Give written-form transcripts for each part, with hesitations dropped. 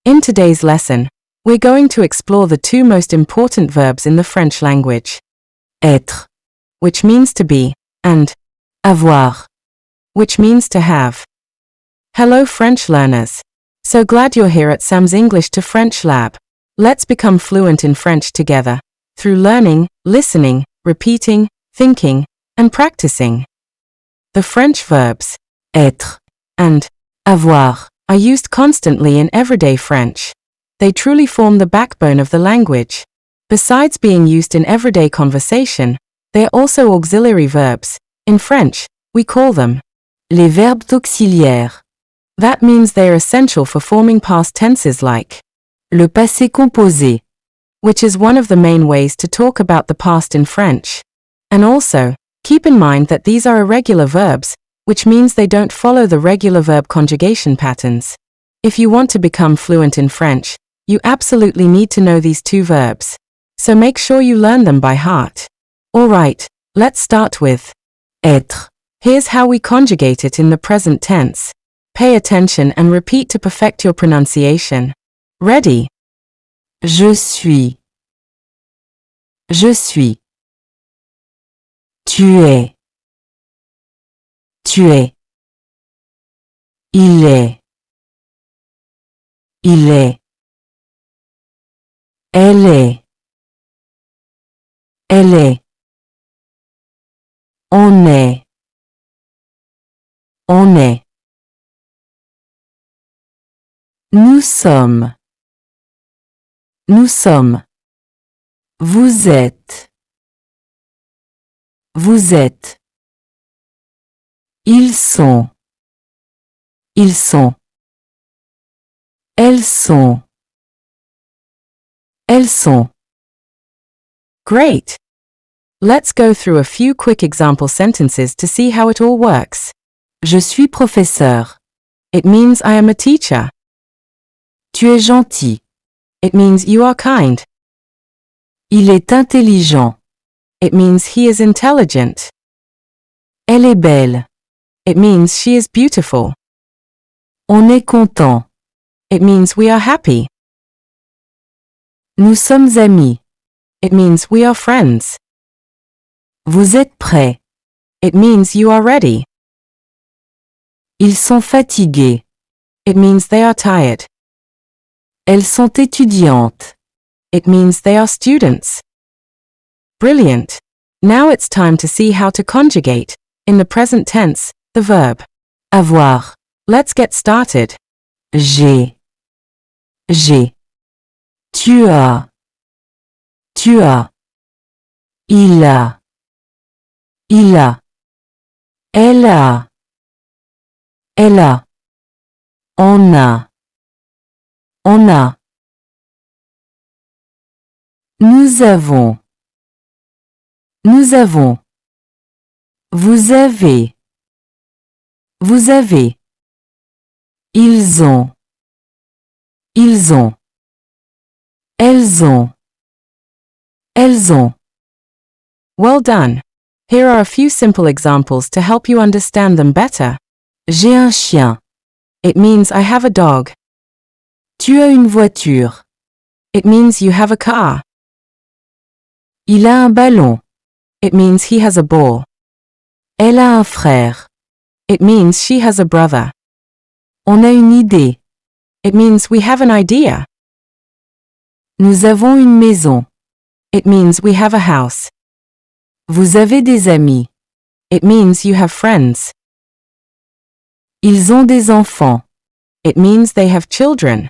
In today's lesson, we're going to explore the two most important verbs in the French language. Être, which means to be, and avoir, which means to have. Hello French learners. So glad you're here at Sam's English to French Lab. Let's become fluent in French together, through learning, listening, repeating, thinking, and practicing. The French verbs, être, and avoir, are used constantly in everyday French. They truly form the backbone of the language. Besides being used in everyday conversation, they are also auxiliary verbs. In French, we call them les verbes auxiliaires. That means they are essential for forming past tenses like le passé composé, which is one of the main ways to talk about the past in French. And also, keep in mind that these are irregular verbs, which means they don't follow the regular verb conjugation patterns. If you want to become fluent in French, you absolutely need to know these two verbs. So make sure you learn them by heart. Alright, let's start with être. Here's how we conjugate it in the present tense. Pay attention and repeat to perfect your pronunciation. Ready? Je suis. Je suis. Tu es. Tu es. Il est. Il est. Elle est. Elle est. On est. On est. Nous sommes. Nous sommes. Vous êtes. Vous êtes. Ils sont. Ils sont. Elles sont. Elles sont. Great! Let's go through a few quick example sentences to see how it all works. Je suis professeur. It means I am a teacher. Tu es gentil. It means you are kind. Il est intelligent. It means he is intelligent. Elle est belle. It means she is beautiful. On est content. It means we are happy. Nous sommes amis. It means we are friends. Vous êtes prêts. It means you are ready. Ils sont fatigués. It means they are tired. Elles sont étudiantes. It means they are students. Brilliant! Now it's time to see how to conjugate, in the present tense, the verb avoir. Let's get started. J'ai. J'ai. Tu as. Tu as. Il a. Il a. Elle a. Elle a. On a. On a. Nous avons. Nous avons. Vous avez. Vous avez. Ils ont. Ils ont. Elles ont. Elles ont. Well done. Here are a few simple examples to help you understand them better. J'ai un chien. It means I have a dog. Tu as une voiture. It means you have a car. Il a un ballon. It means he has a ball. Elle a un frère. It means she has a brother. On a une idée. It means we have an idea. Nous avons une maison. It means we have a house. Vous avez des amis. It means you have friends. Ils ont des enfants. It means they have children.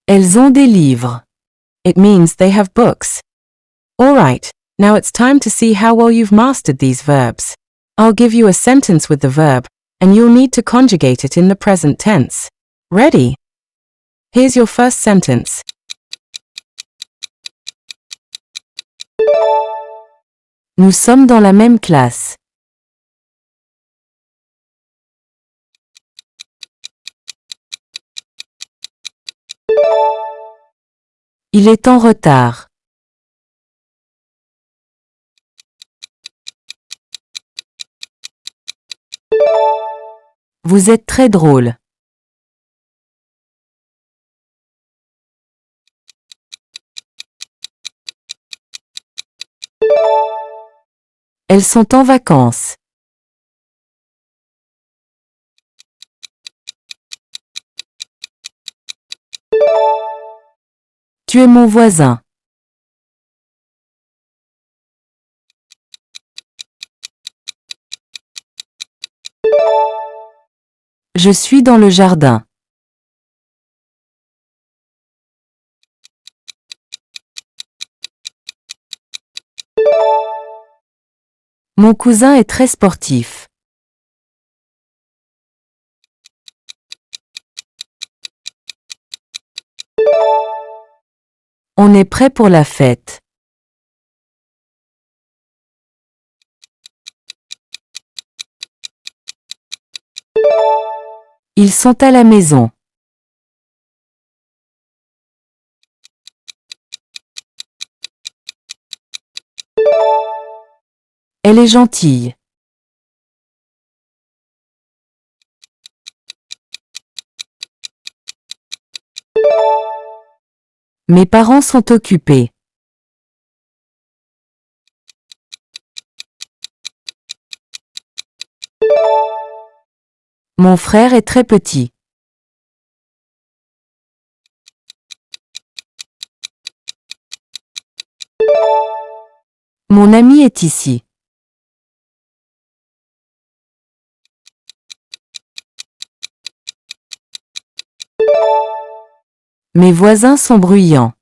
Elles ont des livres. It means they have books. Alright, now it's time to see how well you've mastered these verbs. I'll give you a sentence with the verb, and you'll need to conjugate it in the present tense. Ready? Here's your first sentence. Nous sommes dans la même classe. Il est en retard. Vous êtes très drôle. Elles sont en vacances. Tu es mon voisin. Je suis dans le jardin. Mon cousin est très sportif. On est prêt pour la fête. Ils sont à la maison. Elle est gentille. Mes parents sont occupés. Mon frère est très petit. Mon ami est ici. Mes voisins sont bruyants.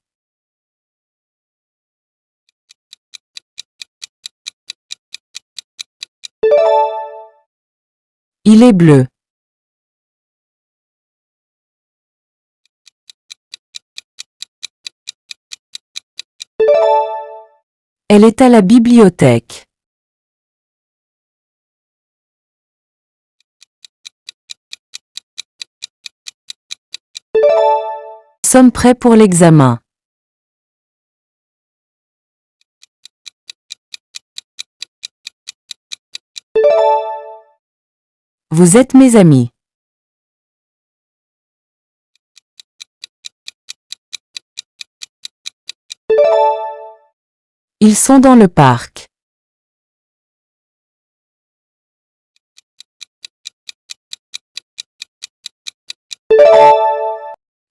Il est bleu. Elle est à la bibliothèque. Nous sommes prêts pour l'examen. Vous êtes mes amis. Ils sont dans le parc.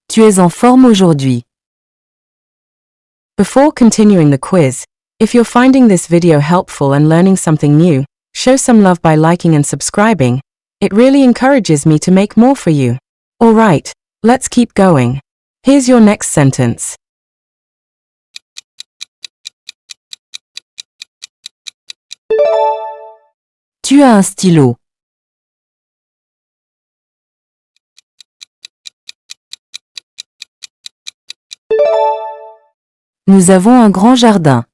Tu es en forme aujourd'hui. Before continuing the quiz, if you're finding this video helpful and learning something new, show some love by liking and subscribing. It really encourages me to make more for you. Alright, let's keep going. Here's your next sentence. Tu as un stylo. Nous avons un grand jardin.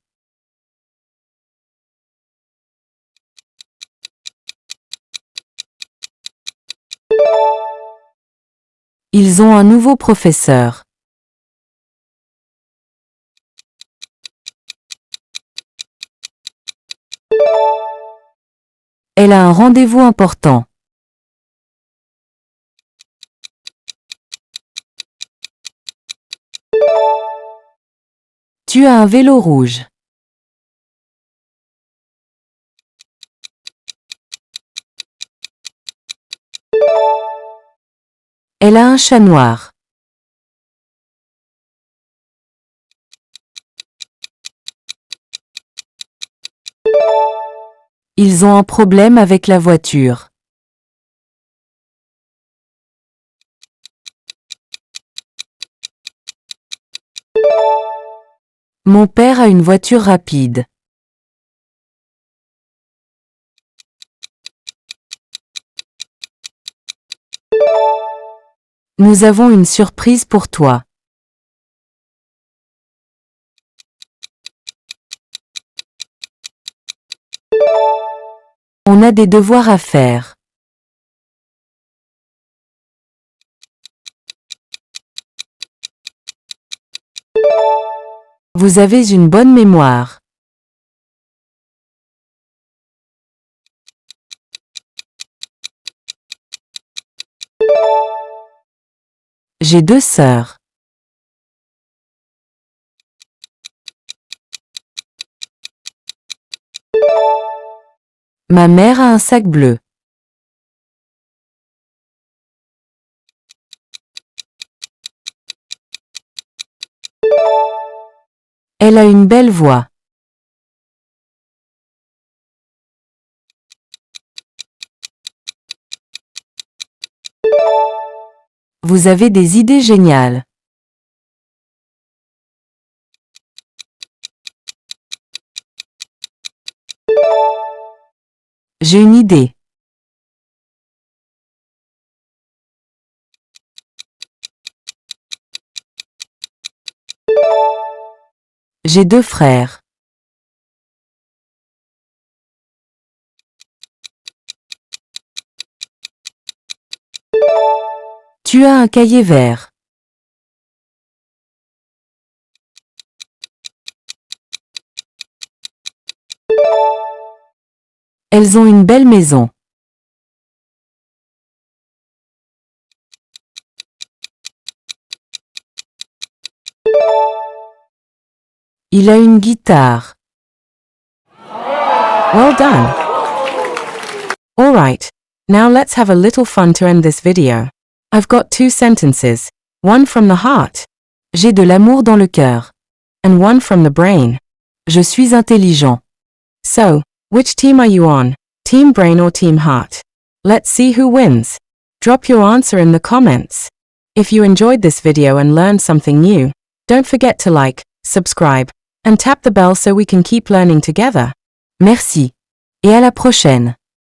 Ils ont un nouveau professeur. Elle a un rendez-vous important. Tu as un vélo rouge. Elle a un chat noir. Ils ont un problème avec la voiture. Mon père a une voiture rapide. Nous avons une surprise pour toi. On a des devoirs à faire. Vous avez une bonne mémoire. J'ai 2 sœurs. Ma mère a un sac bleu. Elle a une belle voix. Vous avez des idées géniales. J'ai une idée. J'ai 2 frères. Tu as un cahier vert. Elles ont une belle maison. Il a une guitare. Well done. Alright, now let's have a little fun to end this video. I've got 2 sentences, one from the heart. J'ai de l'amour dans le cœur. And one from the brain. Je suis intelligent. So, which team are you on? Team brain or team heart? Let's see who wins. Drop your answer in the comments. If you enjoyed this video and learned something new, don't forget to like, subscribe, and tap the bell so we can keep learning together. Merci. Et à la prochaine.